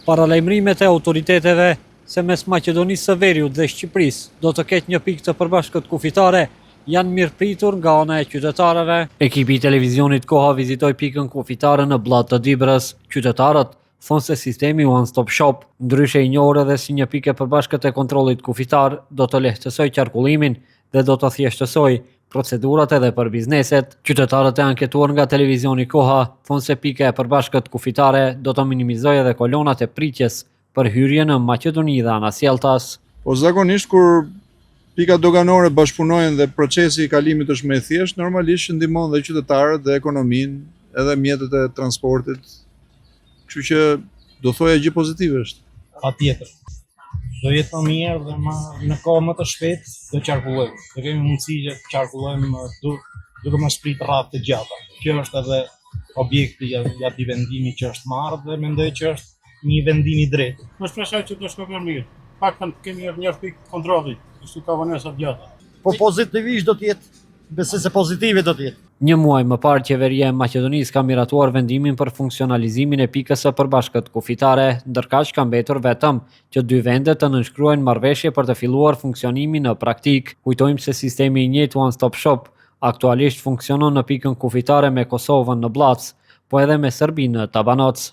Paralajmërimet e autoriteteve se mes Maqedonisë së Veriut dhe Shqipërisë do të ketë një pikë të përbashkët kufitare janë mirëpritur nga ana e qytetarëve. Ekipi i televizionit Koha vizitoi pikën kufitare në Bllad të Dibrës. Qytetarët thonë se sistemi One Stop Shop, ndryshe i njohur edhe si një pikë e përbashkët e kontrollit kufitar, do të lehtësoj qarkullimin dhe do të thjeshtësoj procedurat edhe për bizneset. Qytetarët e anketuar nga televizioni Koha thonë se pika e përbashkët kufitare do të minimizojë edhe kolonat e pritjes për hyrje në Maqedoni dhe anasjelltas. Po zakonisht kur pikat doganore bashkëpunojnë dhe procesi i kalimit është më i thjeshtë, normalisht ndihmon dhe qytetarët dhe ekonominë, edhe mjetet e transportit. Kështu që do thoja gjë pozitive është. Patjetër. Do jetë më mirë dhe në kohë më të shpejtë do qarkullojmë. Do kemi mundësi që të qarkullojmë duke mos prit rradhë të gjata. Kjo është edhe objekti i atij vendimi që është marrë dhe mendoj që është një vendim i drejtë. Më shpresoj që do shkojë më mirë. Paktën kemi një pikë kontrolli, kështu ka vonesa të gjata. Po pozitivisht do të jetë, besoj se pozitive do të jetë. Një muaj më parë, qeveria e Maqedonisë ka miratuar vendimin për funksionalizimin e pikës së përbashkët kufitare, ndërkaq ka mbetur vetëm që 2 vendet të nënshkruajnë marrëveshje për të filluar funksionimin në praktik. Kujtojmë se sistemi i njëjtë One Stop Shop aktualisht funksionon në pikën kufitare me Kosovën në Blac, po edhe me Serbinë në Tabanoc.